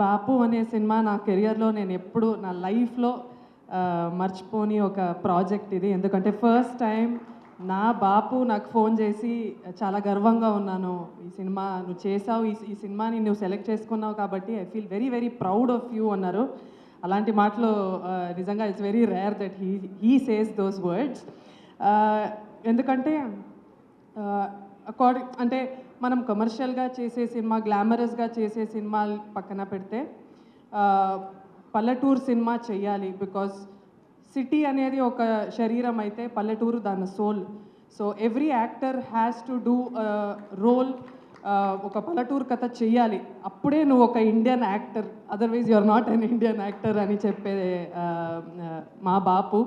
బాపు అనే సినిమా నా కెరియర్లో నేను ఎప్పుడు నా లైఫ్లో మర్చిపోని ఒక ప్రాజెక్ట్ ఇది. ఎందుకంటే ఫస్ట్ టైం నా బాపు నాకు ఫోన్ చేసి చాలా గర్వంగా ఉన్నాను, ఈ సినిమా నువ్వు చేసావు, ఈ సినిమాని నువ్వు సెలెక్ట్ చేసుకున్నావు కాబట్టి I feel very very proud of you అన్నారు. అలాంటి మాటలు నిజంగా it's very rare that he says those words. ఎందుకంటే అంటే మనం కమర్షియల్గా చేసే సినిమా, గ్లామరస్గా చేసే సినిమాలు పక్కన పెడితే పల్లెటూరు సినిమా చెయ్యాలి. బికాజ్ సిటీ అనేది ఒక శరీరం అయితే పల్లెటూరు దాని soul. So every actor has to do role. ఒక పల్లెటూరు కథ చెయ్యాలి, అప్పుడే నువ్వు ఒక Indian actor, otherwise you are not an Indian actor అని చెప్పే మా Bapu.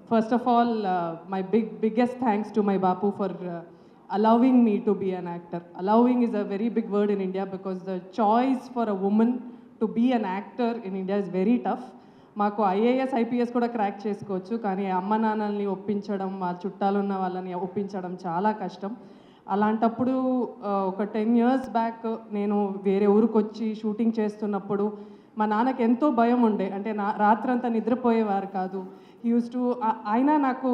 First of all my biggest thanks to my bapu for allowing me to be an actor. Allowing is a very big word in India because the choice for a woman to be an actor in India is very tough. మాకు IAS IPS కూడా crack చేసుకోవచ్చు, కానీ అమ్మ నాన్నల్ని ఒప్పించడం, మా చుట్టాలున్న వాళ్ళని ఒప్పించడం చాలా కష్టం. అలాంటప్పుడు ఒక 10 years బ్యాక్ నేను వేరే ఊరికి వచ్చి షూటింగ్ చేస్తున్నప్పుడు మా నాన్నకి ఎంతో భయం ఉండే. అంటే రాత్రంతా నిద్రపోయేవారు కాదు. యూస్ టు అయినా నాకు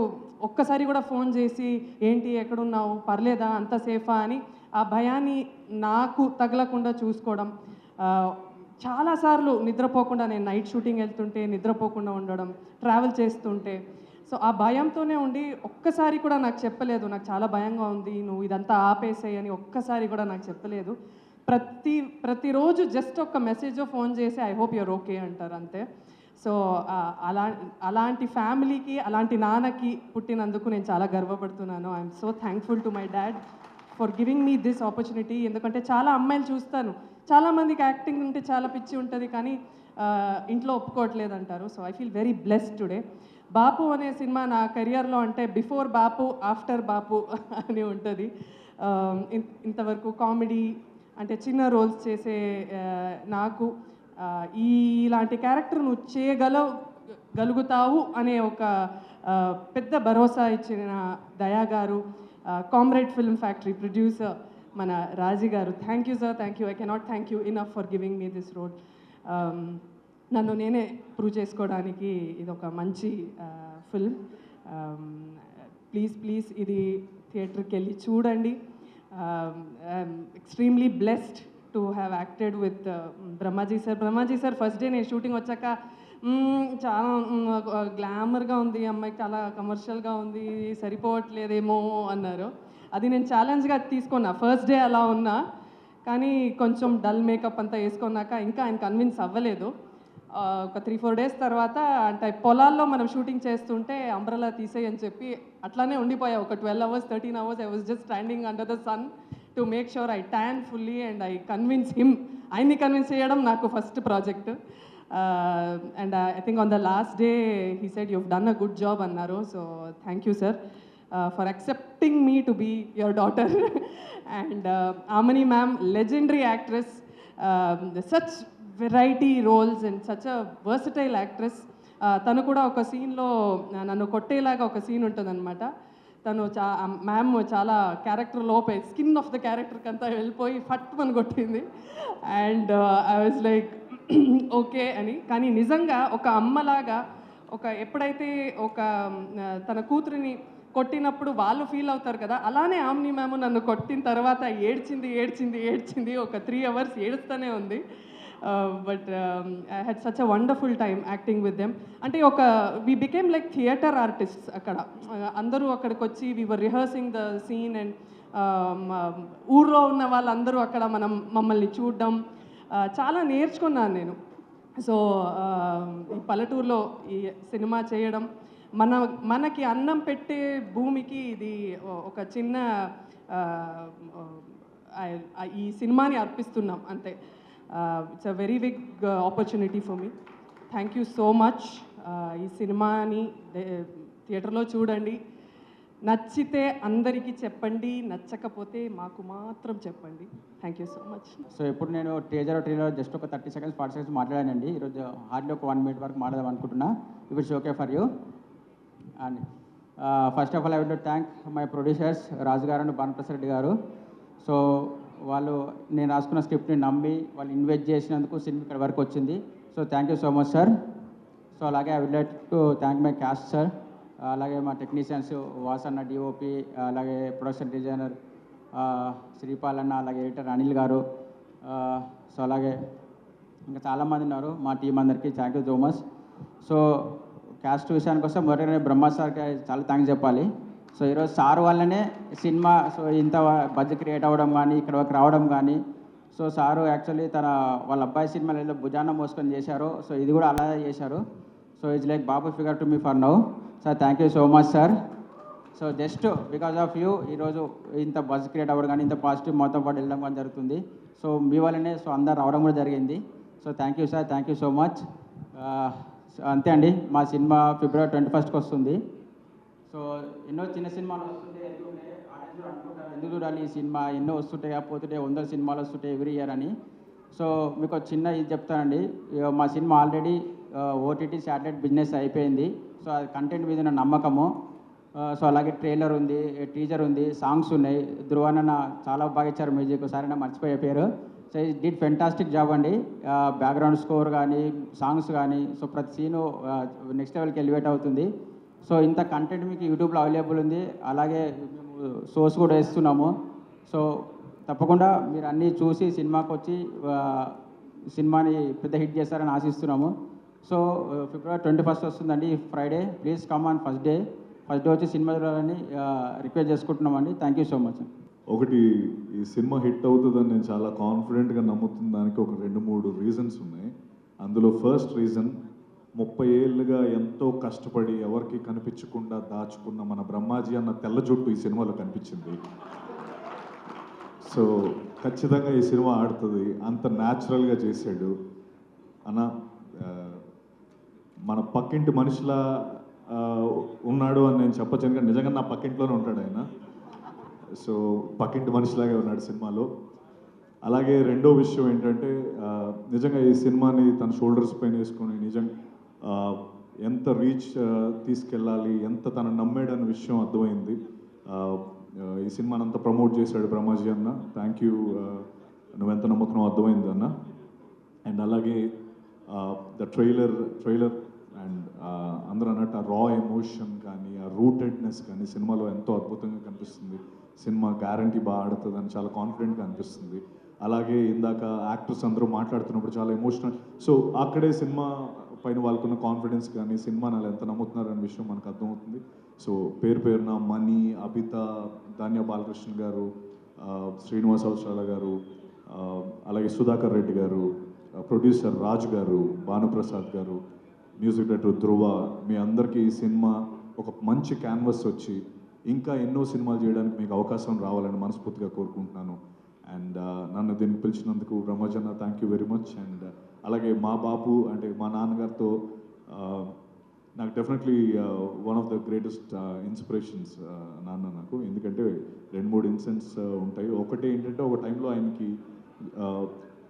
ఒక్కసారి కూడా ఫోన్ చేసి ఏంటి ఎక్కడున్నావు, పర్లేదా, అంత సేఫా అని ఆ భయాన్ని నాకు తగలకుండా చూసుకోవడం. చాలాసార్లు నిద్రపోకుండా నేను నైట్ షూటింగ్ వెళ్తుంటే నిద్రపోకుండా ఉండడం, ట్రావెల్ చేస్తుంటే. సో ఆ భయంతోనే ఉండి ఒక్కసారి కూడా నాకు చెప్పలేదు, నాకు చాలా భయంగా ఉంది, నువ్వు ఇదంతా ఆపేసేయి అని ఒక్కసారి కూడా నాకు చెప్పలేదు. ప్రతిరోజు జస్ట్ ఒక మెసేజ్ ఫోన్ చేసి ఐ హోప్ యూర్ ఓకే అంటారు అంతే. సో అలాంటి ఫ్యామిలీకి, అలాంటి నాన్నకి పుట్టినందుకు నేను చాలా గర్వపడుతున్నాను. I'm so thankful to my dad for giving me this opportunity. ఎందుకంటే చాలా అమ్మాయిలు చూస్తాను, చాలామందికి యాక్టింగ్ అంటే చాలా పిచ్చి ఉంటుంది, కానీ ఇంట్లో ఒప్పుకోవట్లేదు అంటారు. So I feel very blessed today. Bapu అనే సినిమా నా కెరియర్లో అంటే బిఫోర్ బాపు ఆఫ్టర్ బాపు అని ఉంటుంది. ఇంతవరకు కామెడీ అంటే చిన్న రోల్స్ చేసే నాకు ఇలాంటి క్యారెక్టర్ నువ్వు చేయగలుగుతావు అనే ఒక పెద్ద భరోసా ఇచ్చిన దయా గారు, కామ్రేడ్ ఫిల్మ్ ఫ్యాక్టరీ ప్రొడ్యూసర్ మన రాజీ గారు, thank you sir, thank you. I cannot thank you enough for giving me this role. నన్ను నేనే ప్రూవ్ చేసుకోవడానికి ఇది ఒక మంచి ఫిల్మ్. ప్లీజ్ ఇది థియేటర్కి వెళ్ళి చూడండి. I'm extremely blessed to have acted with Brahmaji sir. First day నేను షూటింగ్ వచ్చాక చాలా గ్లామర్గా ఉంది అమ్మాయి, చాలా కమర్షియల్గా ఉంది, సరిపోవట్లేదేమో అన్నారు. అది నేను ఛాలెంజ్గా తీసుకున్నా. ఫస్ట్ డే అలా ఉన్నా, కానీ కొంచెం డల్ మేకప్ అంతా వేసుకున్నాక ఇంకా ఆయన కన్విన్స్ అవ్వలేదు. ఒక 3-4 days తర్వాత అంటే పొలాల్లో మనం షూటింగ్ చేస్తుంటే అంబ్రెలా తీసేయి అని చెప్పి అట్లానే ఉండిపోయా. ఒక 12 hours 13 hours I was just standing under the sun to make sure I tan fully and I convince him. ఆయన్ని కన్విన్స్ చేయడం నాకు first project. And I think on the last day he said you have done a good job అన్నారు. So thank you sir for accepting me to be your daughter. And Amani ma'am, legendary actress, such variety roles and such a versatile actress. తను కూడా ఒక సీన్లో నన్ను కొట్టేలాగా ఒక scene ఉంటుందన్నమాట. తను ma'am చాలా క్యారెక్టర్ లోపే స్కిన్ ఆఫ్ ద క్యారెక్టర్కి అంతా వెళ్ళిపోయి ఫట్ అని కొట్టింది. And I was like okay అని. కానీ నిజంగా ఒక అమ్మలాగా ఎప్పుడైతే తన కూతురిని కొట్టినప్పుడు వాళ్ళు ఫీల్ అవుతారు కదా, అలానే ఆమ్ని మ్యామ్ నన్ను కొట్టిన తర్వాత ఏడ్చింది. ఒక 3 hours ఏడుస్తూనే ఉంది. But I had such a wonderful time acting with them. అంటే we became like theatre artists. అక్కడ అందరూ అక్కడికి వచ్చి we were rehearsing the scene and ఊర్లో ఉన్న వాళ్ళందరూ అక్కడ మమ్మల్ని చూడడం చాలా నేర్చుకున్నాను నేను. సో ఈ పల్లెటూరులో ఈ సినిమా చేయడం, మనకి అన్నం పెట్టే భూమికి ఇది ఒక చిన్న ఈ సినిమాని అర్పిస్తున్నాం అంతే. It's a very big opportunity for me. Thank you so much. ఈ సినిమాని థియేటర్లో చూడండి, నచ్చితే అందరికీ చెప్పండి, నచ్చకపోతే మాకు మాత్రం చెప్పండి. Thank you so much. So ఇప్పుడు నేను ట్రైలర్ జస్ట్ ఒక 30 seconds 40 seconds మాట్లాడానండి. ఈరోజు హార్డ్లీ ఒక 1 minute వరకు మాట్లాడదాం అనుకుంటున్నా. If it's okay for you. And first of all I would thank my producers Raju garu and Bhanuprasad Reddy గారు. సో వాళ్ళు నేను రాసుకున్న స్క్రిప్ట్ని నమ్మి వాళ్ళు ఇన్వెస్ట్ చేసినందుకు సినిమా ఇక్కడ వరకు వచ్చింది. So thank you so much sir. So అలాగే I would like to thank my cast sir, అలాగే మా టెక్నీషియన్స్ వాసన్న డిఓపి, అలాగే ప్రొడక్షన్ డిజైనర్ శ్రీపాల్ అన్న, అలాగే ఎడిటర్ అనిల్ గారు, సో అలాగే ఇంకా చాలామంది ఉన్నారు మా టీం అందరికీ thank you so much. So caste విషయానికి వస్తే మొదటి బ్రహ్మ సార్కి చాలా థ్యాంక్స్ చెప్పాలి. సో ఈరోజు సార్ వల్లనే సినిమా సో ఇంత బడ్జెట్ క్రియేట్ అవ్వడం కానీ ఇక్కడ వరకు రావడం కానీ. సో సారు యాక్చువల్లీ వాళ్ళ అబ్బాయి సినిమాలు ఏదో భుజాన మోసుకొని చేశారు, సో ఇది కూడా అలాగే చేశారు. So it's like Babu figure to me for now. Sir thank you so much sir. So just because of you ఈరోజు ఇంత బజ్ క్రియేట్ అవ్వడం కానీ ఇంత పాజిటివ్ మొత్తం పాటు వెళ్ళడం కానీ జరుగుతుంది. సో మీ వల్లనే సో అందరు రావడం కూడా జరిగింది. So thank you sir, thank you so much. అంతే అండి, మా సినిమా February 21st వస్తుంది. సో ఎన్నో చిన్న సినిమాలు వస్తుంటాయి, అనుకుంటారు ఎందుకు చూడాలి ఈ సినిమా, ఎన్నో వస్తుంటాయి పోతుంటే 100 సినిమాలు వస్తుంటాయి ఎవ్రీ ఇయర్ అని. సో మీకు ఒక చిన్న ఇది చెప్తానండి, మా cinema already OTT satellite business అయిపోయింది. సో అది కంటెంట్ మీద ఉన్న నమ్మకము. సో అలాగే ట్రైలర్ ఉంది, టీజర్ ఉంది, సాంగ్స్ ఉన్నాయి. ధ్రువన్న చాలా బాగా ఇచ్చారు మ్యూజిక్, సరైన మర్చిపోయే పేరు. సో ఈ డిడ్ ఫెంటాస్టిక్ జాబ్ అండి. బ్యాక్గ్రౌండ్ స్కోర్ కానీ సాంగ్స్ కానీ సో ప్రతి సీను నెక్స్ట్ లెవెల్కి ఎలివేట్ అవుతుంది. సో ఇంత కంటెంట్ మీకు యూట్యూబ్లో అవైలబుల్ ఉంది, అలాగే మేము సోర్స్ కూడా వేస్తున్నాము. సో తప్పకుండా మీరు అన్నీ చూసి సినిమాకి వచ్చి సినిమాని పెద్ద హిట్ చేస్తారని ఆశిస్తున్నాము. సో February 21st వస్తుందండి, Friday. Please come on first day వచ్చి సినిమా చూడాలని రిక్వెస్ట్ చేసుకుంటున్నామండి. Thank you so much. ఒకటి, ఈ సినిమా హిట్ అవుతుందని నేను చాలా కాన్ఫిడెంట్గా నమ్ముతున్న దానికి ఒక 2-3 రీజన్స్ ఉన్నాయి. అందులో ఫస్ట్ రీజన్, 30 ఏళ్ళుగా ఎంతో కష్టపడి ఎవరికి కనిపించకుండా దాచుకున్న మన బ్రహ్మాజీ అన్న తెల్ల జుట్టు ఈ సినిమాలో కనిపించింది. సో ఖచ్చితంగా ఈ సినిమా ఆడుతుంది, అంత న్యాచురల్గా చేశాడు అన్న. మన పక్కింటి మనిషిలా ఉన్నాడు అని నేను చెప్పచ్చు, ఎందుకంటే నిజంగా నా పక్కింట్లోనే ఉంటాడు ఆయన. సో పక్కింటి మనిషిలాగే ఉన్నాడు సినిమాలో. అలాగే రెండో విషయం ఏంటంటే, నిజంగా ఈ సినిమాని తన షోల్డర్స్ పైన వేసుకొని నిజంగా ఎంత రీచ్ తీసుకెళ్ళాలి, ఎంత తను నమ్మాడన్న విషయం అర్థమైంది. ఈ సినిమాని అంతా ప్రమోట్ చేశాడు బ్రహ్మాజీ అన్న. థ్యాంక్ యూ, నువ్వెంత నమ్ముతున్నావు అర్థమైంది అన్న. అండ్ అలాగే ద ట్రైలర్ అండ్ అందరూ అన్నట్టు ఆ రా ఎమోషన్ కానీ ఆ రూటెడ్నెస్ కానీ సినిమాలో ఎంతో అద్భుతంగా కనిపిస్తుంది. సినిమా గ్యారంటీ బాగా ఆడుతుందని చాలా కాన్ఫిడెంట్గా అనిపిస్తుంది. అలాగే ఇందాక యాక్టర్స్ అందరూ మాట్లాడుతున్నప్పుడు చాలా ఎమోషనల్. సో అక్కడే సినిమా పైన వాళ్ళకున్న కాన్ఫిడెన్స్ కానీ సినిమాని వాళ్ళు ఎంత నమ్ముతున్నారు అనే విషయం మనకు అర్థమవుతుంది. సో పేరున మణి, అభిత, ధాన్య బాలకృష్ణ గారు, శ్రీనివాస్ అవసరాల గారు, అలాగే సుధాకర్ రెడ్డి గారు, ప్రొడ్యూసర్ రాజు గారు, భానుప్రసాద్ గారు, మ్యూజిక్ డైరెక్టర్ ధ్రువ, మీ అందరికీ ఈ సినిమా ఒక మంచి క్యాన్వస్ వచ్చి ఇంకా ఎన్నో సినిమాలు చేయడానికి మీకు అవకాశం రావాలని మనస్ఫూర్తిగా కోరుకుంటున్నాను. అండ్ నన్ను దీనికి పిలిచినందుకు Brahmajanna thank you very much. And అలాగే మా బాపు అంటే మా నాన్నగారితో నాకు definitely one of the greatest inspirations నాన్న నాకు. ఎందుకంటే 2-3 ఇన్సిడెంట్స్ ఉంటాయి. ఒకటి ఏంటంటే, ఒక టైంలో ఆయనకి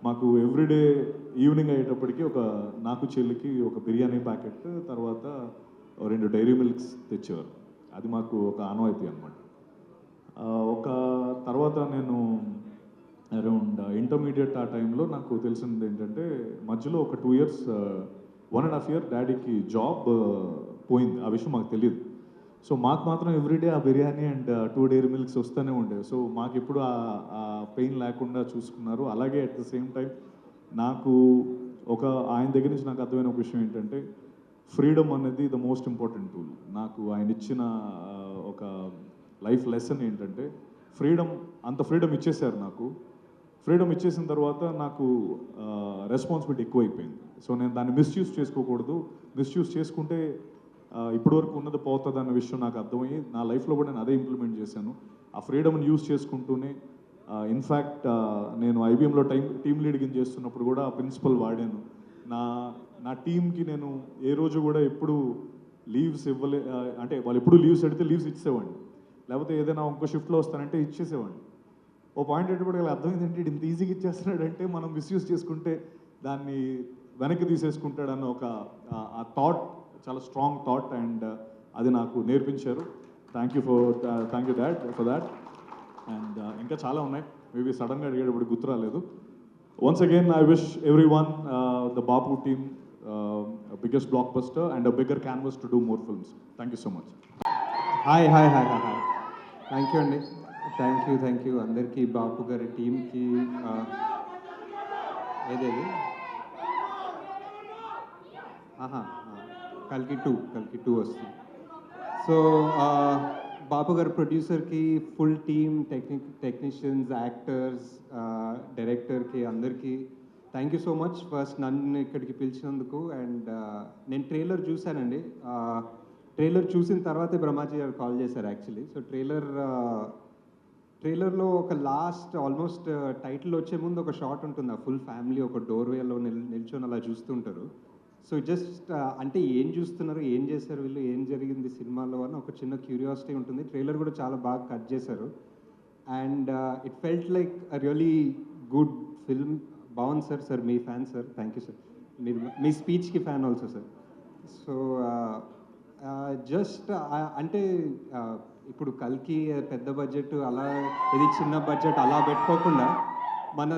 మాకు ఎవ్రీడే ఈవినింగ్ అయ్యేటప్పటికి నాకు చెల్లికి ఒక బిర్యానీ ప్యాకెట్, తర్వాత 2 డైరీ మిల్క్స్ తెచ్చేవారు. అది మాకు ఒక ఆనవాయితీ అనమాట. ఒక తర్వాత నేను అరౌండ్ ఇంటర్మీడియట్ ఆ టైంలో నాకు తెలిసింది ఏంటంటే, మధ్యలో ఒక 2 years 1.5 year డాడీకి జాబ్ పోయింది. ఆ విషయం మాకు తెలియదు. సో మాకు మాత్రం ఎవ్రీడే ఆ బిర్యానీ అండ్ 2 డైరీ మిల్క్స్ వస్తూనే ఉండేవి. సో మాకు ఎప్పుడు ఆ పెయిన్ లేకుండా చూసుకున్నారు. అలాగే అట్ ద సేమ్ టైం నాకు ఆయన దగ్గర నుంచి నాకు అర్థమైన ఒక విషయం ఏంటంటే, ఫ్రీడమ్ అనేది ద మోస్ట్ ఇంపార్టెంట్ టూల్. నాకు ఆయన ఇచ్చిన ఒక లైఫ్ లెసన్ ఏంటంటే, అంత ఫ్రీడమ్ ఇచ్చేసారు నాకు. ఫ్రీడమ్ ఇచ్చేసిన తర్వాత నాకు రెస్పాన్సిబిలిటీ ఎక్కువైపోయింది. సో నేను దాన్ని మిస్యూజ్ చేసుకోకూడదు. మిస్యూజ్ చేసుకుంటే ఇప్పటివరకు ఉన్నది పోతుంది అన్న విషయం నాకు అర్థమయ్యి, నా లైఫ్లో కూడా నేను అదే ఇంప్లిమెంట్ చేశాను. ఆ ఫ్రీడమ్ని యూజ్ చేసుకుంటూనే ఇన్ఫ్యాక్ట్ నేను ఐబీఎంలో టీమ్ లీడింగ్ చేస్తున్నప్పుడు కూడా ఆ ప్రిన్సిపల్ వాడాను. నా టీంకి నేను ఏ రోజు కూడా ఎప్పుడు లీవ్స్ అంటే వాళ్ళు ఎప్పుడు లీవ్స్ అడిగితే లీవ్స్ ఇచ్చేవాడిని, లేకపోతే ఏదైనా ఇంకో షిఫ్ట్లో వస్తానంటే ఇచ్చేసేవాడిని. ఓ పాయింట్ ఎట్టుబడి అర్థమైంది ఏంటి, ఇంత ఈజీగా ఇచ్చేస్తున్నాడంటే మనం మిస్యూజ్ చేసుకుంటే దాన్ని వెనక్కి తీసేసుకుంటాడన్న ఆ థాట్ చాలా స్ట్రాంగ్ థాట్. అండ్ అది నాకు నేర్పించారు. Thank you dad for that. And ఇంకా చాలా ఉన్నాయి, మేబీ సడన్గా అడిగేటప్పుడు గుర్తు రాలేదు. Once again I wish every one the Bapu team biggest block buster and a bigger canvas to do more films. Thank you so much. Hi hi hi hi hi thank you అండి. Thank you అందరికీ, బాపు గారి టీంకి. ఏదేది కల్కి two వస్తుంది. So బాపు గారి ప్రొడ్యూసర్కి, full team, technicians, actors, డైరెక్టర్కి అందరికీ thank you so much. First నన్ను ఇక్కడికి పిలిచినందుకు. అండ్ నేను ట్రైలర్ చూశానండి. ట్రైలర్ చూసిన తర్వాతే బ్రహ్మాజీ గారు కాల్ చేశారు యాక్చువల్లీ. సో ట్రైలర్లో ఒక లాస్ట్ ఆల్మోస్ట్ టైటిల్ వచ్చే ముందు ఒక షాట్ ఉంటుంది. ఆ ఫుల్ ఫ్యామిలీ ఒక డోర్వేలో నిల్చొని అలా చూస్తుంటారు. సో జస్ట్ అంటే ఏం చూస్తున్నారు, ఏం చేశారు వీళ్ళు, ఏం జరిగింది సినిమాలో అని ఒక చిన్న క్యూరియాసిటీ ఉంటుంది. ట్రైలర్ కూడా చాలా బాగా కట్ చేశారు. And it felt like a really good film. బాగుంది సార్. మీ fan sir. Thank you sir. మీరు మీ స్పీచ్కి fan also sir. So just అంటే ఇప్పుడు కల్కి పెద్ద బడ్జెట్ అలా, ఇది చిన్న బడ్జెట్ అలా పెట్టుకోకుండా మన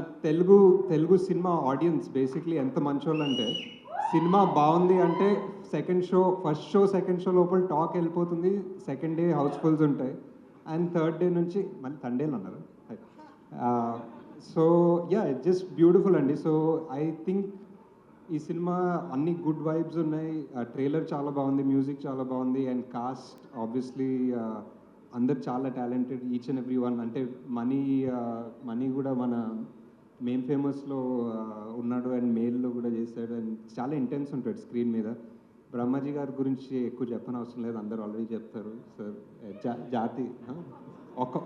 తెలుగు సినిమా ఆడియన్స్ బేసిక్లీ ఎంత మంచోళ్ళు అంటే, సినిమా బాగుంది అంటే ఫస్ట్ షో సెకండ్ షో లోపల టాక్ వెళ్ళిపోతుంది. సెకండ్ డే హౌస్ఫుల్స్ ఉంటాయి. అండ్ థర్డ్ డే నుంచి మళ్ళీ తండేలు అన్నారు. So yeah, it just beautiful అండి. సో ఐ థింక్ ఈ సినిమా అన్ని గుడ్ వైబ్స్ ఉన్నాయి. ట్రైలర్ చాలా బాగుంది, మ్యూజిక్ చాలా బాగుంది. అండ్ కాస్ట్ ఆబ్వియస్లీ అందరు చాలా talented, each and every one. అంటే మనీ కూడా మన మెయిన్ ఫేమస్లో ఉన్నాడు అండ్ మేల్లో కూడా చేశాడు. అండ్ చాలా ఇంటెన్స్ ఉంటాడు స్క్రీన్ మీద. బ్రహ్మాజీ గారి గురించి ఎక్కువ చెప్పనవసరం లేదు, అందరూ ఆల్రెడీ చెప్తారు సార్. జాతి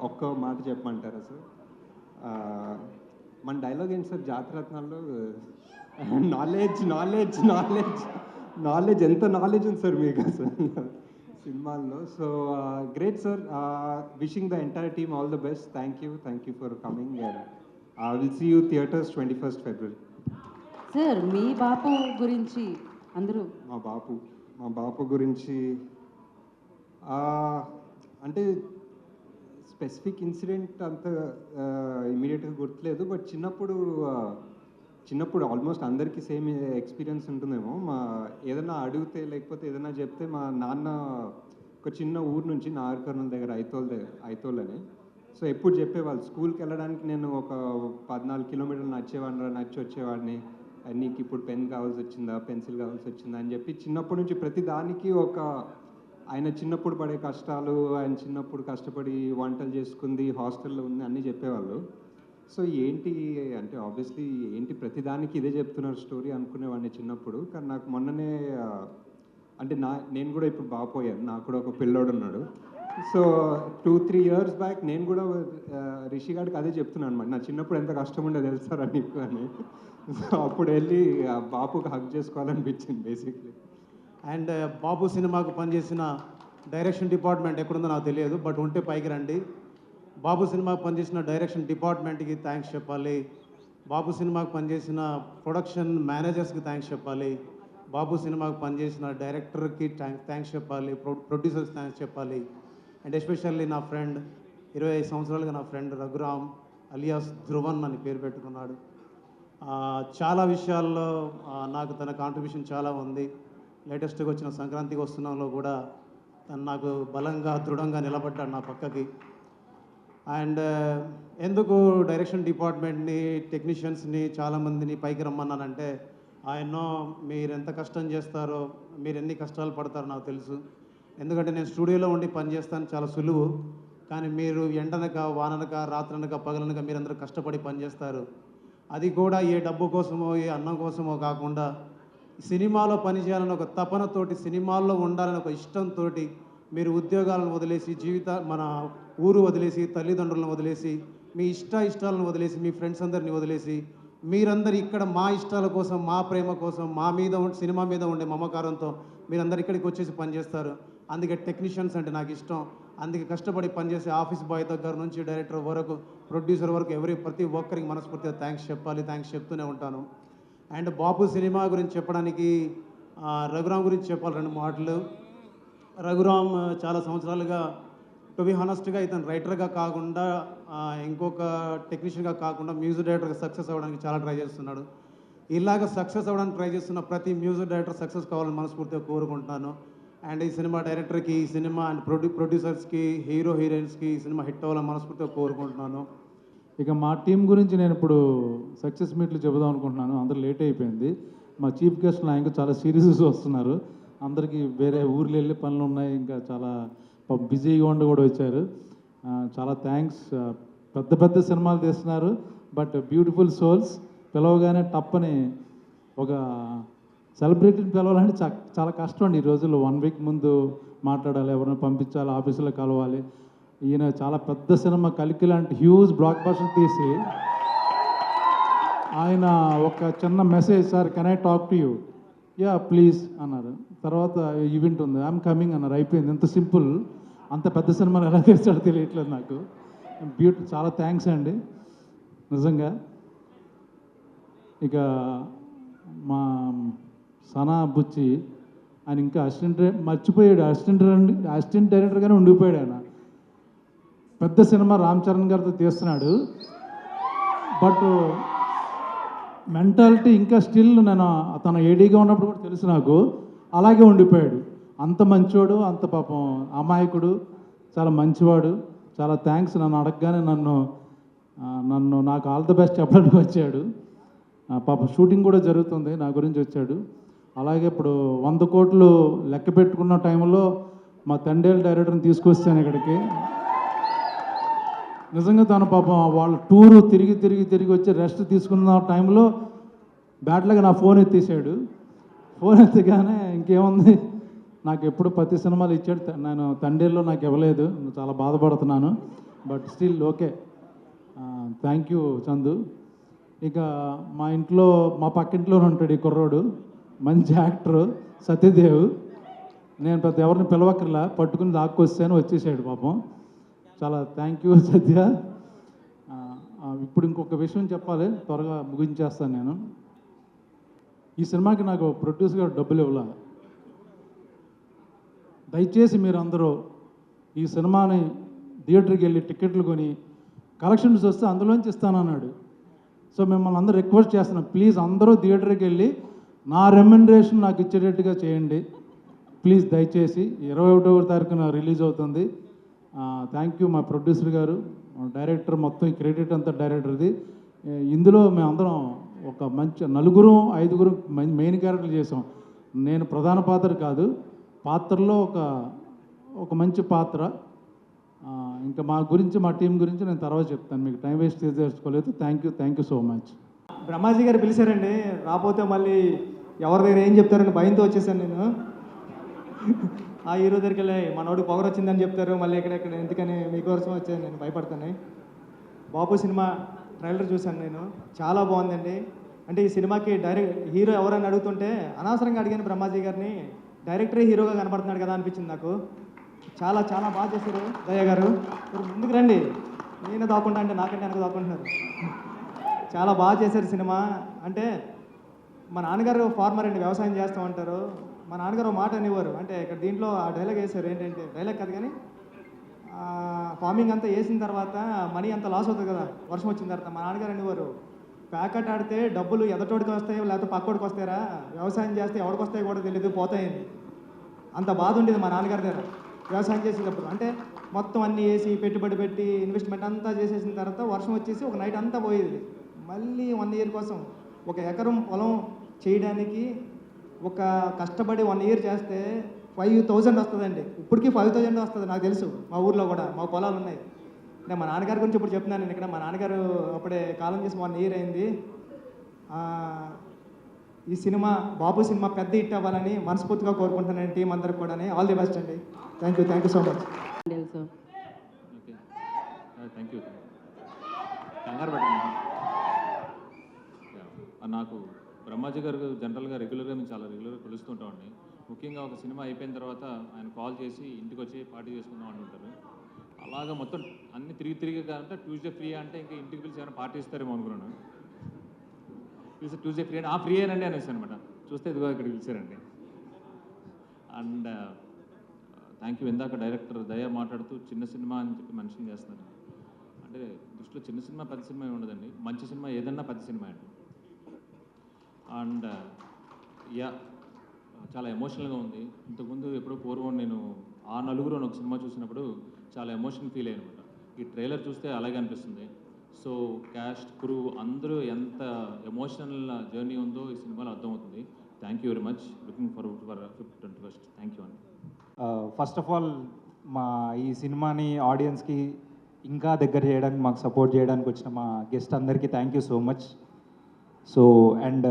ఒక్క మాట చెప్పమంటారా సార్? మన డైలాగ్ ఏంటి సార్ జాతిరత్నాల్లో? నాలెడ్జ్ ఎంత నాలెడ్జ్ ఉంది సార్ మీకు అసలు సినిమాల్లో. So great sir. Wishing the entire team all the best. Thank you for coming. And will see you theatres 21st February. Sir మీ బాపు గురించి అందరూ మా బాపు గురించి అంటే స్పెసిఫిక్ ఇన్సిడెంట్ అంత ఇమీడియట్గా గుర్తులేదు. బట్ చిన్నప్పుడు ఆల్మోస్ట్ అందరికీ సేమ్ ఎక్స్పీరియన్స్ ఉంటుందేమో. ఏదైనా అడిగితే లేకపోతే ఏదైనా చెప్తే, మా నాన్న ఒక చిన్న ఊరు నుంచి నాగర్కర్నూల్ దగ్గర ఐతోల్ అని. సో ఎప్పుడు చెప్పేవాళ్ళు, స్కూల్కి వెళ్ళడానికి నేను ఒక 14 కిలోమీటర్లు నడిచి వచ్చేవాడిని. నీకు ఇప్పుడు పెన్ కావాల్సి వచ్చిందా, పెన్సిల్ కావాల్సి వచ్చిందా అని చెప్పి చిన్నప్పటి నుంచి ప్రతి దానికి ఆయన చిన్నప్పుడు పడే కష్టాలు, ఆయన చిన్నప్పుడు కష్టపడి వంటలు చేసుకుంది, హాస్టల్లో ఉంది అన్నీ చెప్పేవాళ్ళు. సో ఏంటి అంటే ఆబ్వియస్లీ ఏంటి ప్రతిదానికి ఇదే చెప్తున్నారు స్టోరీ అనుకునేవాడిని చిన్నప్పుడు. కానీ నాకు మొన్ననే అంటే నేను కూడా ఇప్పుడు బాపోయాను, నాకు కూడా ఒక పిల్లోడు ఉన్నాడు. సో 2-3 years బ్యాక్ నేను కూడా రిషి గారికి అదే చెప్తున్నాను అనమాట, నా చిన్నప్పుడు ఎంత కష్టం ఉండేది తెలుస్తారా నీకు అని. సో అప్పుడు వెళ్ళి బాపుకి హక్ చేసుకోవాలనిపించింది బేసిక్లీ. అండ్ బాపు సినిమాకు పనిచేసిన డైరెక్షన్ డిపార్ట్మెంట్ ఎక్కడుందో నాకు తెలియదు, బట్ ఉంటే పైకి రండి. బాబు సినిమాకు పనిచేసిన డైరెక్షన్ డిపార్ట్మెంట్కి థ్యాంక్స్ చెప్పాలి. బాబు సినిమాకు పనిచేసిన ప్రొడక్షన్ మేనేజర్స్కి థ్యాంక్స్ చెప్పాలి. బాబు సినిమాకు పనిచేసిన డైరెక్టర్కి థ్యాంక్స్ చెప్పాలి. ప్రొడ్యూసర్స్ థ్యాంక్స్ చెప్పాలి. అండ్ ఎస్పెషల్లీ నా ఫ్రెండ్, 25 సంవత్సరాలుగా నా ఫ్రెండ్ రఘురామ్ అలియాస్ ధ్రువన్ అని పేరు పెట్టుకున్నాడు. చాలా విషయాల్లో నాకు తన కాంట్రిబ్యూషన్ చాలా ఉంది. లేటెస్ట్గా వచ్చిన సంక్రాంతికి వస్తున్నాంలో కూడా తను నాకు బలంగా దృఢంగా నిలబడ్డాడు నా పక్కకి. అండ్ ఎందుకు డైరెక్షన్ డిపార్ట్మెంట్ని, టెక్నీషియన్స్ని చాలామందిని పైకి రమ్మన్నానంటే, ఆయన్నో మీరు ఎంత కష్టం చేస్తారో, మీరు ఎన్ని కష్టాలు పడతారో నాకు తెలుసు. ఎందుకంటే నేను స్టూడియోలో ఉండి పనిచేస్తాను, చాలా సులువు. కానీ మీరు ఎండనక వాననక రాత్రనక పగలనక మీరందరూ కష్టపడి పనిచేస్తారు. అది కూడా ఏ డబ్బు కోసమో ఏ అన్నం కోసమో కాకుండా సినిమాలో పనిచేయాలని ఒక తపనతోటి, సినిమాల్లో ఉండాలని ఒక ఇష్టంతో మీరు ఉద్యోగాలను వదిలేసి, మన ఊరు వదిలేసి, తల్లిదండ్రులను వదిలేసి, మీ ఇష్టాలను వదిలేసి, మీ ఫ్రెండ్స్ అందరినీ వదిలేసి, మీరందరూ ఇక్కడ మా ఇష్టాల కోసం, మా ప్రేమ కోసం, మా మీద సినిమా మీద ఉండే మమకారంతో మీరందరూ ఇక్కడికి వచ్చేసి పనిచేస్తారు. అందుకే టెక్నీషియన్స్ అంటే నాకు ఇష్టం. అందుకే కష్టపడి పనిచేసే ఆఫీస్ బాయ్ దగ్గర నుంచి డైరెక్టర్ వరకు, ప్రొడ్యూసర్ వరకు ప్రతి ఒక్కరికి మనస్ఫూర్తిగా థ్యాంక్స్ చెప్తూనే ఉంటాను. అండ్ బాపు సినిమా గురించి చెప్పడానికి రఘురామ్ గురించి చెప్పాలి 2 మాటలు. రఘురామ్ చాలా సంవత్సరాలుగా టు బి హానెస్ట్గా ఇతను రైటర్గా కాకుండా ఇంకొక టెక్నీషియన్గా కాకుండా మ్యూజిక్ డైరెక్టర్గా సక్సెస్ అవ్వడానికి చాలా ట్రై చేస్తున్నాడు. ఇలాగ సక్సెస్ అవ్వడానికి ట్రై చేస్తున్న ప్రతి మ్యూజిక్ డైరెక్టర్ సక్సెస్ కావాలని మనస్ఫూర్తిగా కోరుకుంటున్నాను. అండ్ ఈ సినిమా డైరెక్టర్కి, ఈ సినిమా అండ్ ప్రొడ్యూసర్స్కి, హీరో హీరోయిన్స్కి ఈ సినిమా హిట్ అవ్వాలని మనస్ఫూర్తిగా కోరుకుంటున్నాను. ఇక మా టీం గురించి నేను ఇప్పుడు సక్సెస్ మీట్లు చెబుదాం అనుకుంటున్నాను. అందరూ లేట్ అయిపోయింది. మా చీఫ్ గెస్ట్లు ఇంకా చాలా సీరియస్ వస్తున్నారు. అందరికీ వేరే ఊర్లు వెళ్ళి పనులు ఉన్నాయి, ఇంకా చాలా బిజీగా ఉండి కూడా వచ్చారు. చాలా థ్యాంక్స్. పెద్ద పెద్ద సినిమాలు తీస్తున్నారు, బట్ బ్యూటిఫుల్ సోల్స్. పిలవగానే టప్పని ఒక సెలబ్రిటీని పిలవాలంటే చాలా కష్టం అండి ఈ రోజుల్లో. 1 వీక్ ముందు మాట్లాడాలి, ఎవరిని పంపించాలి, ఆఫీసులో కలవాలి. ఈయన చాలా పెద్ద సినిమా కల్కి లాంటి హ్యూజ్ బ్లాక్ బస్టర్ తీసి ఆయన ఒక చిన్న message, sir can I talk to you, yeah please అన్నారు. తర్వాత ఈవెంట్ ఉంది, ఐఎమ్ కమింగ్ అన్నారు. అయిపోయింది. ఎంత సింపుల్. అంత పెద్ద సినిమాలు ఎలా తీస్తాడో తెలియట్లేదు నాకు. చాలా థ్యాంక్స్ అండి నిజంగా. ఇక మా సనా బుచ్చి ఆయన ఇంకా మర్చిపోయాడు. అసిస్టెంట్ డైరెక్టర్గానే ఉండిపోయాడు ఆయన. పెద్ద సినిమా రామ్ చరణ్ గారితో తీస్తున్నాడు, బట్ మెంటాలిటీ ఇంకా స్టిల్ నేను తన ఏడీగా ఉన్నప్పుడు కూడా తెలుసు నాకు, అలాగే ఉండిపోయాడు. అంత మంచివాడు, అంత పాపం అమాయకుడు, చాలా మంచివాడు. చాలా థ్యాంక్స్. నన్ను అడగగానే నాకు ఆల్ ది బెస్ట్ చెప్పడానికి వచ్చాడు. పాపం షూటింగ్ కూడా జరుగుతుంది, నా గురించి వచ్చాడు. అలాగే ఇప్పుడు 100 కోట్లు లెక్క పెట్టుకున్న టైంలో మా తండేలు డైరెక్టర్ని తీసుకొస్తాను ఇక్కడికి. నిజంగా తన పాపం వాళ్ళ టూరు తిరిగి వచ్చి రెస్ట్ తీసుకున్న టైంలో బ్యాట్లాగా నా ఫోన్ ఎత్తేసాడు. ఫోన్ ఎత్తగానే ఇంకేముంది, నాకు ఎప్పుడు ప్రతి సినిమాలు ఇచ్చాడు. నేను తండేల్లో నాకు ఇవ్వలేదు, చాలా బాధపడుతున్నాను. But still okay. Thank you Chandu. ఇక మా ఇంట్లో, మా పక్కింట్లోనే ఉంటాడు ఈ కుర్రోడు, మంచి యాక్టరు సత్యదేవ్. నేను పెద్ద ఎవరిని పిలవక్కర్లా, పట్టుకుని దాక్కొస్తాను, వచ్చేసాడు పాపం. చాలా థ్యాంక్ యూ సత్య. ఇప్పుడు ఇంకొక విషయం చెప్పాలి, త్వరగా ముగించేస్తాను నేను. ఈ సినిమాకి నాకు ప్రొడ్యూసర్ గారు డబ్బులు ఇవ్వాల. దయచేసి మీరు అందరూ ఈ సినిమాని థియేటర్కి వెళ్ళి టికెట్లు కొని కలెక్షన్స్ వస్తే అందులోంచి ఇస్తానన్నాడు. సో మిమ్మల్ని అందరూ రిక్వెస్ట్ చేస్తున్నాను, ప్లీజ్ అందరూ థియేటర్కి వెళ్ళి నా రెమ్యునరేషన్ నాకు ఇచ్చేటట్టుగా చేయండి ప్లీజ్. దయచేసి 21వ తారీఖున రిలీజ్ అవుతుంది. థ్యాంక్ యూ మా ప్రొడ్యూసర్ గారు, డైరెక్టర్, మొత్తం ఈ క్రెడిట్ అంతా డైరెక్టర్ది. ఇందులో మేమందరం ఒక మంచి 4-5 మెయిన్ క్యారెక్టర్లు చేసాం. నేను ప్రధాన పాత్ర కాదు, పాత్రలో ఒక మంచి పాత్ర. ఇంకా మా గురించి, మా టీం గురించి నేను తర్వాత చెప్తాను, మీకు టైం వేస్ట్ చేసుకోలేదు. Thank you so much. Brahmaji గారు పిలిచారండి, రాకపోతే మళ్ళీ ఎవరి దగ్గర ఏం చెప్తారని భయంతో వచ్చేసాను నేను. ఆ హీరో దగ్గరికి వెళ్ళి మనోడికి పొగరు వచ్చిందని చెప్తారు, మళ్ళీ ఎక్కడెక్కడ ఎందుకని మీకోసం వచ్చాను, నేను భయపడతాను. బాబు సినిమా ట్రైలర్ చూశాను నేను, చాలా బాగుందండి. అంటే ఈ సినిమాకి హీరో ఎవరని అడుగుతుంటే అనవసరంగా అడిగాను బ్రహ్మాజీ గారిని, డైరెక్టరే హీరోగా కనపడుతున్నాడు కదా అనిపించింది నాకు. చాలా బాగా చేశారు దయ్య గారు. మీరు ముందుకు రండి, నేను దాక్కుంటా అంటే నాకంటే వెనక దాక్కుంటున్నారు. చాలా బాగా చేశారు సినిమా. అంటే మా నాన్నగారు ఫార్మర్ అండి, వ్యవసాయం చేస్తామంటారు. మా నాన్నగారు ఒక మాట అనేవారు, అంటే ఇక్కడ దీంట్లో ఆ డైలాగ్ వేశారు, ఏంటంటే డైలాగ్ కాదు కానీ, ఫార్మింగ్ అంతా వేసిన తర్వాత మనీ అంతా లాస్ అవుతుంది కదా వర్షం వచ్చిన తర్వాత. మా నాన్నగారు అనేవారు, ప్యాకెట్ ఆడితే డబ్బులు ఎదటోడికి వస్తాయో లేకపోతే పక్కోడికి వస్తాయరా, వ్యవసాయం చేస్తే ఎవరికి వస్తాయో కూడా తెలియదు, పోతాయని. అంత బాధ ఉండేది మా నాన్నగారి దగ్గర వ్యవసాయం చేసేటప్పుడు. అంటే మొత్తం అన్నీ వేసి పెట్టుబడి పెట్టి ఇన్వెస్ట్మెంట్ అంతా చేసేసిన తర్వాత వర్షం వచ్చేసి ఒక నైట్ అంతా పోయేది. మళ్ళీ 1 ఇయర్ కోసం, 1 ఎకరం పొలం చేయడానికి ఒక కష్టపడి 1 ఇయర్ చేస్తే 5,000 వస్తుందండి. ఇప్పటికీ 5,000 వస్తుంది నాకు తెలుసు, మా ఊర్లో కూడా మా పొలాలు ఉన్నాయి. అంటే మా నాన్నగారి గురించి ఇప్పుడు చెప్తున్నాను నేను ఇక్కడ. మా నాన్నగారు అప్పుడే కాలం చేసి 1 ఇయర్ అయింది. ఈ సినిమా, బాబు సినిమా పెద్ద హిట్ అవ్వాలని మనస్ఫూర్తిగా కోరుకుంటున్నాను టీం అందరికి కూడా. ఆల్ ది బెస్ట్ అండి. Thank you so much. Sir thank you. కంగారు పెట్టండి. నాకు బ్రహ్మాజీ గారు జనరల్గా రెగ్యులర్గా మేము చాలా రెగ్యులర్గా కలుస్తుంటామండి. ముఖ్యంగా ఒక సినిమా అయిపోయిన తర్వాత ఆయన కాల్ చేసి ఇంటికి వచ్చి పార్టీ చేసుకుందాం అంటుంటారు. అలాగా మొత్తం అన్ని తిరిగి అంటే ట్యూస్డే ఫ్రీ అంటే ఇంకా ఇంటికి పిలిచి ఏమైనా పార్టీ ఇస్తారేమో అనుకున్నాను. పిలిచి ట్యూస్డే ఫ్రీ అంటే ఫ్రీ అనండి అనేసి అనమాట. చూస్తే ఇదిగో ఇక్కడికి పిలిచారండి. And thank you. ఇందాక డైరెక్టర్ దయ మాట్లాడుతూ చిన్న సినిమా అని చెప్పి మెన్షన్ చేస్తున్నారు. అంటే దృష్టిలో చిన్న సినిమా పెద్ద సినిమా ఏమి ఉండదండి. మంచి సినిమా ఏదన్నా పెద్ద సినిమా అండి. అండ్ యా చాలా ఎమోషనల్గా ఉంది. ఇంతకుముందు ఎప్పుడో పూర్వం నేను ఆ నలుగురు అని ఒక సినిమా చూసినప్పుడు చాలా ఎమోషన్ ఫీల్ అయ్యాను అనమాట. ఈ ట్రైలర్ చూస్తే అలాగే అనిపిస్తుంది. సో క్యాస్ట్ క్రూ అందరూ ఎంత ఎమోషనల్ జర్నీ ఉందో ఈ సినిమాలో అర్థమవుతుంది. Thank you very much. Looking forward for 21st. Thank you అండి. ఫస్ట్ ఆఫ్ ఆల్ మా ఈ సినిమాని ఆడియన్స్కి ఇంకా దగ్గర చేయడానికి, మాకు సపోర్ట్ చేయడానికి వచ్చిన మా గెస్ట్ అందరికీ thank you so much. So and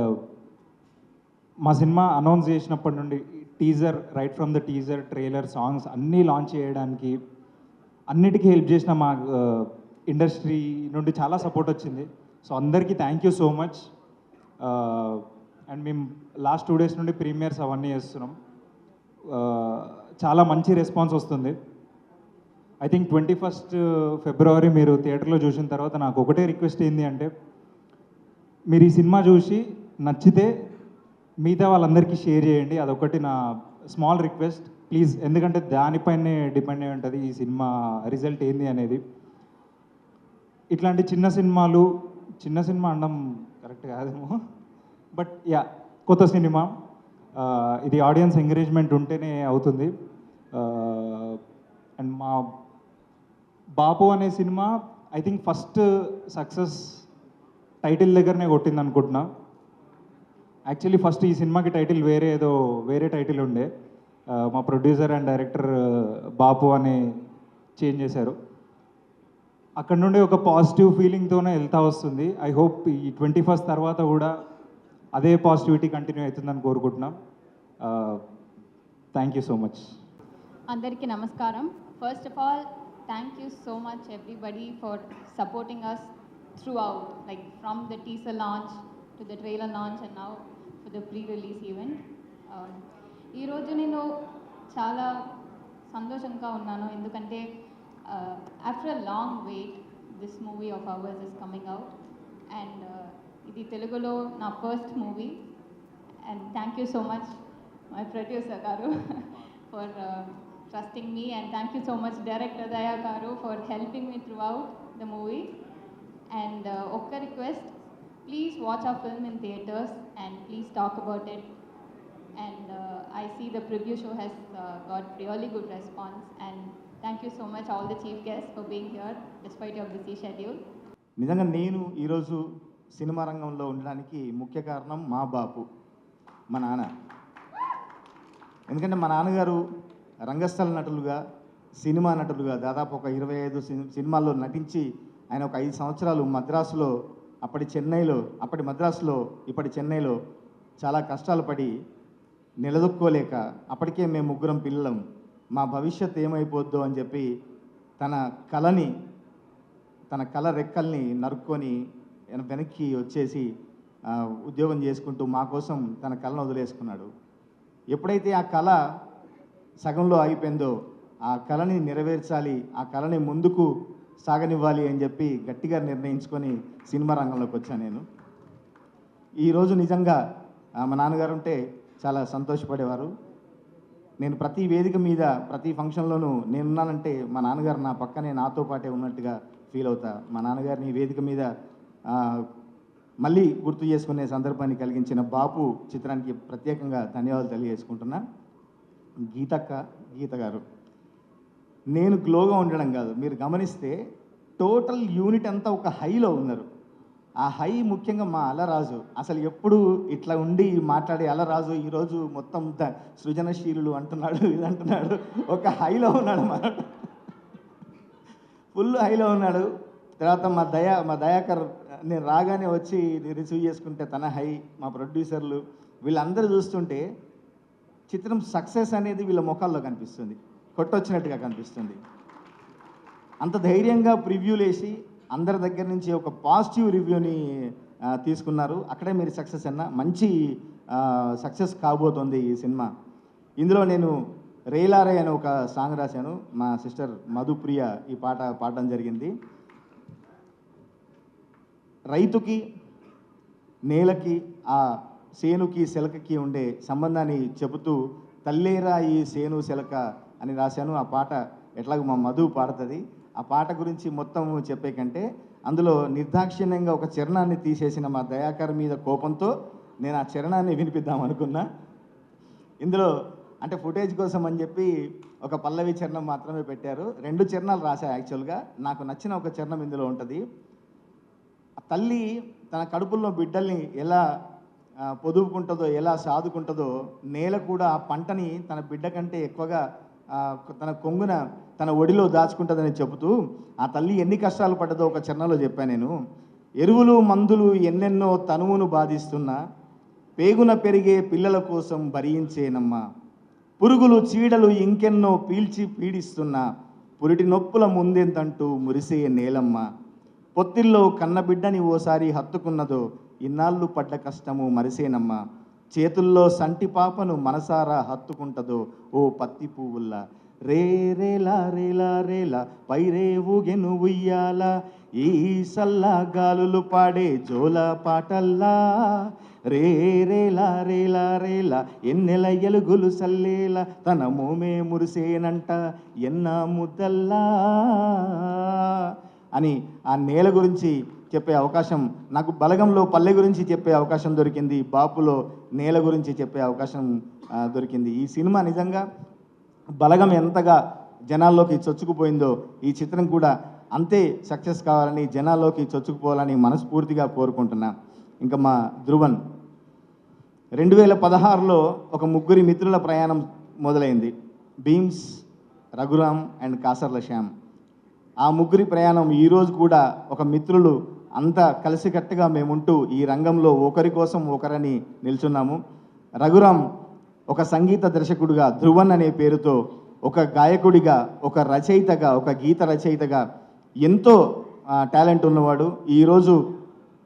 మా సినిమా అనౌన్స్ చేసినప్పటి నుండి teaser, right from the teaser, trailer, songs అన్నీ లాంచ్ చేయడానికి అన్నిటికీ హెల్ప్ చేసిన మా ఇండస్ట్రీ నుండి చాలా సపోర్ట్ వచ్చింది. సో అందరికీ thank you so much. And మేము లాస్ట్ 2 days నుండి ప్రీమియర్స్ అవన్నీ చేస్తున్నాం. చాలా మంచి రెస్పాన్స్ వస్తుంది. ఐ థింక్ 21st February మీరు థియేటర్లో చూసిన తర్వాత నాకు ఒకటే రిక్వెస్ట్ ఏంటి అంటే, మీరు ఈ సినిమా చూసి నచ్చితే మిగతా వాళ్ళందరికీ షేర్ చేయండి. అదొకటి నా స్మాల్ రిక్వెస్ట్ ప్లీజ్. ఎందుకంటే దానిపైనే డిపెండ్ అయి ఉంటుంది ఈ సినిమా రిజల్ట్ ఏంది అనేది. ఇట్లాంటి చిన్న సినిమా అనడం కరెక్ట్ కాదేమో, బట్ యా కొత్త సినిమా, ఇది ఆడియన్స్ ఎంకరేజ్మెంట్ ఉంటేనే అవుతుంది. అండ్ మా బాపు అనే cinema I think first success title దగ్గరనే కొట్టింది అనుకుంటున్నా. యాక్చువల్లీ ఫస్ట్ ఈ సినిమాకి టైటిల్ వేరే టైటిల్ ఉండే, మా ప్రొడ్యూసర్ అండ్ డైరెక్టర్ బాపు అని చేంజ్ చేశారు. అక్కడ నుండి ఒక పాజిటివ్ ఫీలింగ్తోనే వెళ్తా వస్తుంది. ఐ హోప్ ఈ 21st తర్వాత కూడా అదే పాజిటివిటీ కంటిన్యూ అవుతుందని కోరుకుంటున్నాం. Thank you so much. అందరికీ నమస్కారం. First of all thank you so much everybody for supporting us throughout, like from the teaser launch to the trailer launch and now for the pre release event. ఈరోజు నేను చాలా సంతోషంగా ఉన్నాను, ఎందుకంటే after a long wait this movie of ours is coming out. And ఇది తెలుగులో నా first movie. And thank you so much my producer గారు for trusting me, and thank you so much Director Daya garu for helping me throughout the movie. And okka request, please watch our film in theaters and please talk about it. And I see the preview show has got really good response, and thank you so much all the chief guests for being here despite your busy schedule. నిజంగా నేను ఈరోజు cinema రంగంలో ఉండడానికి ముఖ్య కారణం మా బాపు, మా నాన్న. ఎందుకంటే మా నాన్నగారు రంగస్థల నటులుగా, సినిమా నటులుగా దాదాపు ఒక 25 సినిమాల్లో నటించి ఆయన ఒక 5 సంవత్సరాలు మద్రాసులో, అప్పటి మద్రాసులో ఇప్పటి చెన్నైలో చాలా కష్టాలు పడి నిలదొక్కోలేక, అప్పటికే మేము 3 పిల్లలం, మా భవిష్యత్ ఏమైపోద్దో అని చెప్పి తన కళ రెక్కల్ని నరుక్కొని వెనక్కి వచ్చేసి ఉద్యోగం చేసుకుంటూ మా కోసం తన కళను వదిలేసుకున్నాడు. ఎప్పుడైతే ఆ కళ సగంలో ఆగిపోయిందో, ఆ కళని నెరవేర్చాలి, ఆ కళని ముందుకు సాగనివ్వాలి అని చెప్పి గట్టిగా నిర్ణయించుకొని సినిమా రంగంలోకి వచ్చాను నేను. ఈరోజు నిజంగా మా నాన్నగారు ఉంటే చాలా సంతోషపడేవారు. నేను ప్రతి వేదిక మీద, ప్రతి ఫంక్షన్లోనూ నేనున్నానంటే మా నాన్నగారు నా పక్కనే నాతో పాటే ఉన్నట్టుగా ఫీల్ అవుతా. మా నాన్నగారిని వేదిక మీద మళ్ళీ గుర్తు చేసుకునే సందర్భాన్ని కలిగించిన బాపు చిత్రానికి ప్రత్యేకంగా ధన్యవాదాలు తెలియజేసుకుంటున్నా. గీత గారు, నేను గ్లోగా ఉండడం కాదు, మీరు గమనిస్తే టోటల్ యూనిట్ అంతా ఒక హైలో ఉన్నారు. ఆ హై ముఖ్యంగా మా అలరాజు, అసలు ఎప్పుడు ఇట్లా ఉండి మాట్లాడే అలరాజు ఈరోజు మొత్తం సృజనశీలులు అంటున్నాడు, ఇది అంటున్నాడు, ఒక హైలో ఉన్నాడు, ఫుల్ హైలో ఉన్నాడు. తర్వాత మా దయాకర్ నేను రాగానే వచ్చి రిసీవ్ చేసుకుంటే తన హై, మా ప్రొడ్యూసర్లు వీళ్ళందరూ చూస్తుంటే చిత్రం సక్సెస్ అనేది వీళ్ళ ముఖాల్లో కనిపిస్తుంది, కొట్టొచ్చినట్టుగా కనిపిస్తుంది. అంత ధైర్యంగా ప్రివ్యూలు వేసి అందరి దగ్గర నుంచి ఒక పాజిటివ్ రివ్యూని తీసుకున్నారు. అక్కడే మీరు సక్సెస్ అన్న, మంచి సక్సెస్ కాబోతోంది ఈ సినిమా. ఇందులో నేను రేలారే అనే ఒక సాంగ్ రాశాను, మా సిస్టర్ మధుప్రియ ఈ పాట పాడడం జరిగింది. రైతుకి నేలకి, ఆ సేనుకి సెలకకి ఉండే సంబంధాన్ని చెబుతూ, తల్లేరా ఈ సేను సెలక అని రాశాను. ఆ పాట ఎట్లాగో మా మధు పాడుతుంది. ఆ పాట గురించి మొత్తం చెప్పే కంటే అందులో నిర్దాక్షిణ్యంగా ఒక చరణాన్ని తీసేసిన మా దయాకర్ మీద కోపంతో నేను ఆ చరణాన్ని వినిపిద్దాం అనుకున్నా. ఇందులో అంటే ఫుటేజ్ కోసం అని చెప్పి ఒక పల్లవి చరణం మాత్రమే పెట్టారు. 2 చరణాలు రాశా. యాక్చువల్గా నాకు నచ్చిన ఒక చరణం ఇందులో ఉంటుంది. తల్లి తన కడుపుల్లో బిడ్డల్ని ఎలా పొదుపుకుంటుందో, ఎలా సాదుకుంటుందో, నేల కూడా ఆ పంటని తన బిడ్డ కంటే ఎక్కువగా తన కొంగున తన ఒడిలో దాచుకుంటుందని చెబుతూ ఆ తల్లి ఎన్ని కష్టాలు పడ్డదో ఒక చరణంలో చెప్పాను నేను. ఎరువులు మందులు ఎన్నెన్నో తనువును బాధిస్తున్నా, పేగున పెరిగే పిల్లల కోసం భరించేనమ్మా, పురుగులు చీడలు ఇంకెన్నో పీల్చి పీడిస్తున్నా, పురిటి నొప్పుల ముందెంతంటూ మురిసే నేలమ్మ, పొత్తిల్లో కన్నబిడ్డని ఓసారి హత్తుకున్నదో ఇన్నాళ్ళు పడ్డ కష్టము మరిసేనమ్మా, చేతుల్లో సంటి పాపను మనసారా హత్తుకుంటదో ఓ పత్తి పువ్వుల్లా, రే రేలా రేలా రేలా పైరే ఊగెను ఉయ్యాల, ఈ సల్లా గాలులు పాడే జోల పాటల్లా, రే రేలా రేలా రేలా ఎన్నెల ఎలుగులు సల్లేలా, తన మోమే మురిసేనంట ఎన్న ముద్దల్లా అని ఆ నేల గురించి చెప్పే అవకాశం నాకు బలగంలో పల్లె గురించి చెప్పే అవకాశం దొరికింది, బాపులో నేల గురించి చెప్పే అవకాశం దొరికింది. ఈ సినిమా నిజంగా బలగం ఎంతగా జనాల్లోకి చొచ్చుకుపోయిందో ఈ చిత్రం కూడా అంతే సక్సెస్ కావాలని, జనాల్లోకి చొచ్చుకుపోవాలని మనస్ఫూర్తిగా కోరుకుంటున్నా. ఇంకా మా ధ్రువన్ 2016లో ఒక 3 మిత్రుల ప్రయాణం మొదలైంది. భీమ్స్, రఘురామ్ అండ్ కాసర్ల శ్యామ్. ఆ 3 ప్రయాణం ఈరోజు కూడా ఒక మిత్రులు అంతా కలిసికట్టుగా మేముంటూ ఈ రంగంలో ఒకరి కోసం ఒకరని నిల్చున్నాము. రఘురామ్ ఒక సంగీత దర్శకుడిగా, ధ్రువన్ అనే పేరుతో ఒక గాయకుడిగా, ఒక రచయితగా, ఒక గీత రచయితగా ఎంతో టాలెంట్ ఉన్నవాడు. ఈరోజు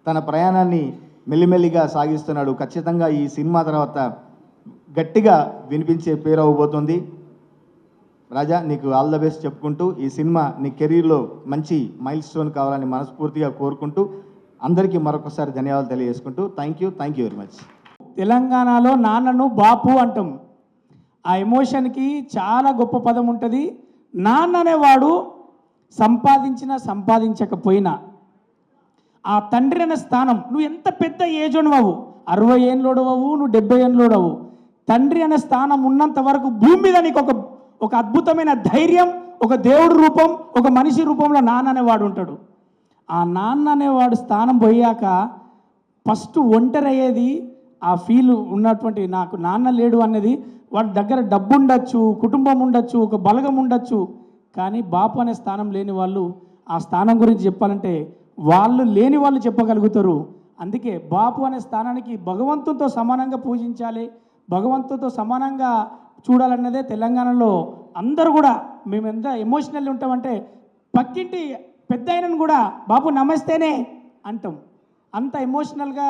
తన ప్రయాణాన్ని మెల్లిమెల్లిగా సాగిస్తున్నాడు. ఖచ్చితంగా ఈ సినిమా తర్వాత గట్టిగా వినిపించే పేరు అవ్వబోతుంది. రాజా, నీకు ఆల్ ద బెస్ట్ చెప్పుకుంటూ ఈ సినిమా నీ కెరీర్లో మంచి మైల్ స్టోన్ కావాలని మనస్ఫూర్తిగా కోరుకుంటూ అందరికీ మరొకసారి ధన్యవాదాలు తెలియజేసుకుంటూ థ్యాంక్ యూ వెరీ మచ్. తెలంగాణలో నాన్నను బాపు అంటాం. ఆ ఎమోషన్కి చాలా గొప్ప పదం ఉంటుంది. నాన్న అనేవాడు సంపాదించినా సంపాదించకపోయినా ఆ తండ్రి అనే స్థానం, నువ్వు ఎంత పెద్ద ఏజ్ అవ్వు, 60 ఏళ్ళోడు అవ్వు, నువ్వు 70 ఏళ్ళోడు అవ్వు, తండ్రి అనే స్థానం ఉన్నంత వరకు భూమి మీద నీకు ఒక అద్భుతమైన ధైర్యం, ఒక దేవుడి రూపం, ఒక మనిషి రూపంలో నాన్న అనేవాడు ఉంటాడు. ఆ నాన్న అనేవాడు స్థానం పోయాక ఫస్ట్ ఒంటరి అయ్యేది ఆ ఫీల్ ఉన్నటువంటి, నాకు నాన్న లేడు అనేది. వాడి దగ్గర డబ్బు ఉండొచ్చు, కుటుంబం ఉండొచ్చు, ఒక బలగం ఉండొచ్చు, కానీ బాపు అనే స్థానం లేని వాళ్ళు ఆ స్థానం గురించి చెప్పాలంటే వాళ్ళు లేని వాళ్ళు చెప్పగలుగుతారు. అందుకే బాపు అనే స్థానానికి భగవంతునితో సమానంగా పూజించాలి, భగవంతునితో సమానంగా చూడాలన్నదే తెలంగాణలో అందరూ కూడా. మేము ఎంత ఎమోషనల్ ఉంటామంటే పక్కింటి పెద్ద ఆయనను కూడా బాబు నమస్తేనే అంటాం. అంత ఎమోషనల్గా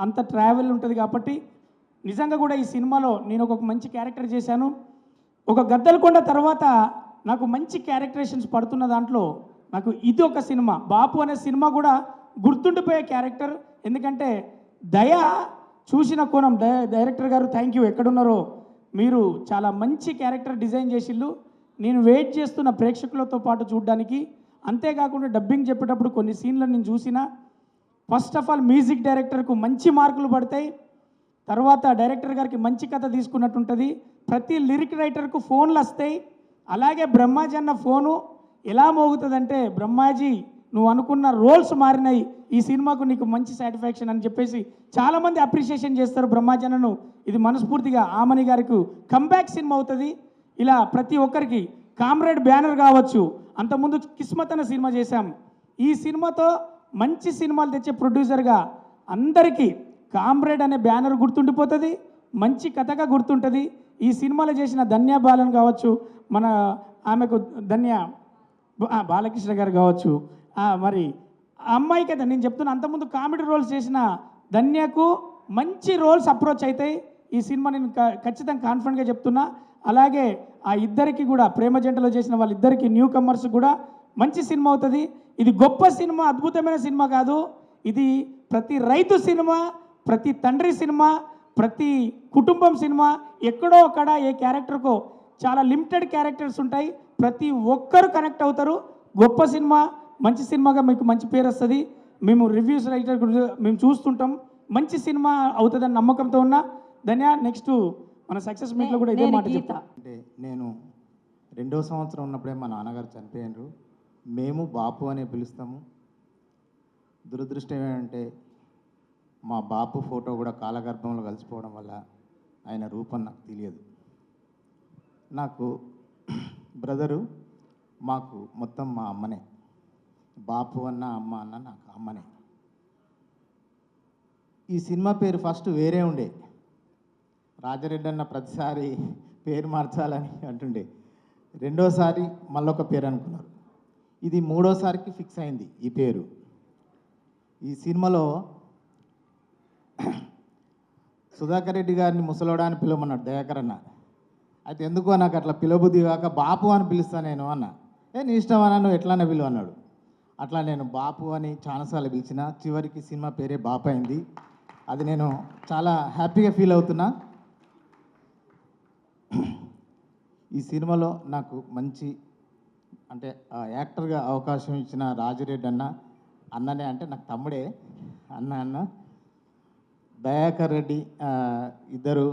అంత ట్రావెల్ ఉంటుంది. కాబట్టి నిజంగా కూడా ఈ సినిమాలో నేను ఒక మంచి క్యారెక్టర్ చేశాను. ఒక గద్దలకొండ తర్వాత నాకు మంచి క్యారెక్టరేషన్స్ పడుతున్న దాంట్లో నాకు ఇది ఒక సినిమా, బాపు అనే సినిమా కూడా గుర్తుండిపోయే క్యారెక్టర్. ఎందుకంటే దయ చూసిన కోణం, డైరెక్టర్ గారు థ్యాంక్ యూ, ఎక్కడున్నారో మీరు చాలా మంచి క్యారెక్టర్ డిజైన్ చేసిళ్ళు. నేను వెయిట్ చేస్తున్న ప్రేక్షకులతో పాటు చూడడానికి. అంతేకాకుండా డబ్బింగ్ చెప్పేటప్పుడు కొన్ని సీన్లను నేను చూసిన. ఫస్ట్ ఆఫ్ ఆల్ మ్యూజిక్ డైరెక్టర్కు మంచి మార్కులు పడతాయి. తర్వాత డైరెక్టర్ గారికి మంచి కథ తీసుకున్నట్టు ఉంటుంది. ప్రతి లిరిక్ రైటర్కు ఫోన్లు వస్తాయి. అలాగే బ్రహ్మాజీ అన్న ఫోను ఎలా మోగుతుందంటే, బ్రహ్మాజీ నువ్వు అనుకున్న రోల్స్ మారినాయి, ఈ సినిమాకు నీకు మంచి సాటిస్ఫాక్షన్ అని చెప్పేసి చాలామంది అప్రిషియేషన్ చేస్తారు బ్రహ్మాజీ అన్నను. ఇది మనస్ఫూర్తిగా ఆమని గారికి కంబ్యాక్ సినిమా అవుతుంది. ఇలా ప్రతి ఒక్కరికి కామ్రేడ్ బ్యానర్ కావచ్చు, అంతకుముందు కిస్మత్ అనే సినిమా చేశాం. ఈ సినిమాతో మంచి సినిమాలు తెచ్చే ప్రొడ్యూసర్గా అందరికీ కామ్రేడ్ అనే బ్యానర్ గుర్తుండిపోతుంది, మంచి కథగా గుర్తుంటుంది. ఈ సినిమాలో చేసిన ధన్య బాలన్ కావచ్చు, మన ఆమెకు ధన్య బాలకృష్ణ గారు కావచ్చు, మరి ఆ అమ్మాయి కదా నేను చెప్తున్నా, అంతకుముందు కామెడీ రోల్స్ చేసిన ధన్యకు మంచి రోల్స్ అప్రోచ్ అవుతాయి. ఈ సినిమా నేను ఖచ్చితంగా కాన్ఫిడెంట్గా చెప్తున్నా. అలాగే ఆ ఇద్దరికి కూడా ప్రేమ జంటలో చేసిన వాళ్ళిద్దరికి న్యూ కమర్స్ కూడా మంచి సినిమా అవుతుంది. ఇది గొప్ప సినిమా, అద్భుతమైన సినిమా కాదు, ఇది ప్రతి రైతు సినిమా, ప్రతి తండ్రి సినిమా, ప్రతి కుటుంబం సినిమా. ఎక్కడో అక్కడ ఏ క్యారెక్టర్కో చాలా లిమిటెడ్ క్యారెక్టర్స్ ఉంటాయి, ప్రతి ఒక్కరు కనెక్ట్ అవుతారు. గొప్ప సినిమా, మంచి సినిమాగా మీకు మంచి పేరు వస్తుంది. మేము రివ్యూస్ రైటర్ మేము చూస్తుంటాం, మంచి సినిమా అవుతుందని నమ్మకంతో ఉన్నా. ధన్య, నెక్స్ట్ మన సక్సెస్ మీట్లో కూడా ఇదే మాట చెప్తా. అంటే నేను 2వ సంవత్సరం ఉన్నప్పుడే మా నాన్నగారు చనిపోయినారు. మేము బాపు అనే పిలుస్తాము. దురదృష్టం ఏంటంటే మా బాపు ఫోటో కూడా కాలగర్భంలో కలిసిపోవడం వల్ల ఆయన రూపం నాకు తెలియదు. నాకు బ్రదరు, మాకు మొత్తం మా అమ్మనే. బాపు అన్న అమ్మ అన్న నాకు అమ్మనే. ఈ సినిమా పేరు ఫస్ట్ వేరే ఉండే, రాజరెడ్డి అన్న ప్రతిసారి పేరు మార్చాలని అంటుండే. 2వసారి మళ్ళొక పేరు అనుకున్నారు. ఇది 3వసారికి ఫిక్స్ అయింది ఈ పేరు. ఈ సినిమాలో సుధాకర్ రెడ్డి గారిని ముసలోడా అని పిలవమన్నాడు దయాకర్ అన్న. అయితే ఎందుకో నాకు అట్లా పిలవబుద్ధి కాక బాపు అని పిలుస్తాను నేను అన్న. నీ ఇష్టం అన్న, నువ్వు ఎట్లానే పిలువ అన్నాడు. అట్లా నేను బాపు అని చాలాసార్లు పిలిచిన, చివరికి సినిమా పేరే బాపు అయింది. అది నేను చాలా హ్యాపీగా ఫీల్ అవుతున్నా. ఈ సినిమాలో నాకు మంచి అంటే యాక్టర్గా అవకాశం ఇచ్చిన రాజిరెడ్డి అన్న, అన్ననే అంటే నాకు తమ్ముడే, అన్న దయాకర్ రెడ్డి ఇద్దరు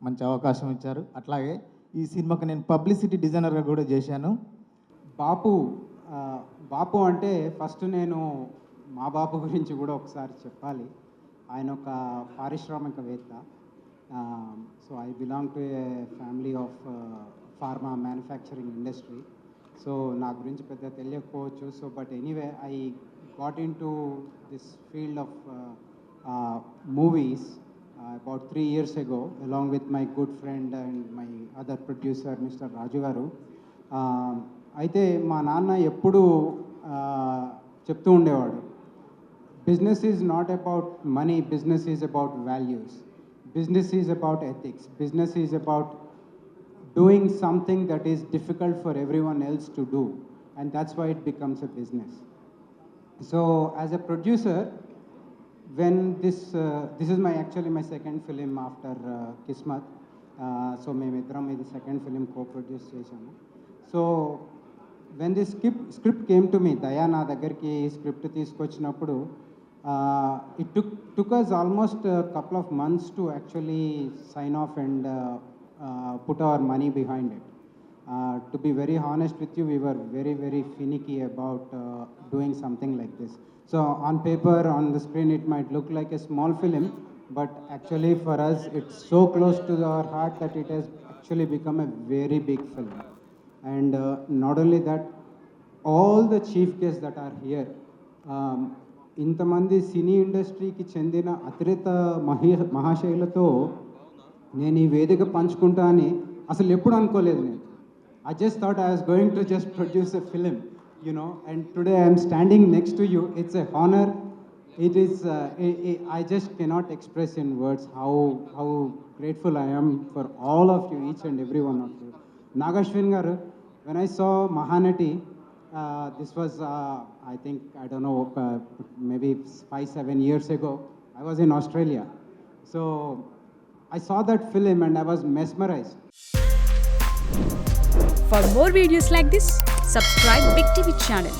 మంచి అవకాశం ఇచ్చారు. అట్లాగే ఈ సినిమాకి నేను పబ్లిసిటీ డిజైనర్గా కూడా చేశాను. బాపు అంటే ఫస్ట్ నేను మా బాపు గురించి కూడా ఒకసారి చెప్పాలి. ఆయన ఒక పారిశ్రామికవేత్త. So I belong to A family of pharma manufacturing industry. So నా గురించి పెద్ద తెలియకపోవచ్చు. So but anyway I got in to this field of movies about 3 years ago along with my good friend and my other producer Mr. Raju garu. అయితే మా నాన్న ఎప్పుడు చెప్తూ ఉండేవాడు, business is not about money, business is about values, business is about ethics, business is about doing something that is difficult for everyone else to do, and that's why it becomes a business. So as a producer, when this is actually my second film after Kismat. So మేమిద్దరం ఇది second film కో-ప్రొడ్యూస్ చేశాము. So when this script came to me, దయా నా దగ్గరికి script తీసుకొచ్చినప్పుడు it took us almost a couple of months to actually sign off and put our money behind it. To be very honest with you, we were very, very finicky about doing something like this. So on paper, on the screen, it might look like a small film, but actually for us, it's so close to our heart that it has actually become a very big film. And not only that, all the chief guests that are here, ఇంతమంది సినీ ఇండస్ట్రీకి చెందిన అతిరేత మహాశైలతో నేను ఈ వేదిక పంచుకుంటా అని అసలు ఎప్పుడు అనుకోలేదు నేను. I just thought I was going to just produce a film, you know, and today I am standing next to you. It's a honor. It is, I just cannot express in words how grateful I am for all of you, each and every one of you. Nagashwin garu, when I saw Mahanati, this was, I think, I don't know, maybe 5-7 years ago, I was in Australia. So I saw that film and I was mesmerized. For more videos like this, subscribe Big TV channel.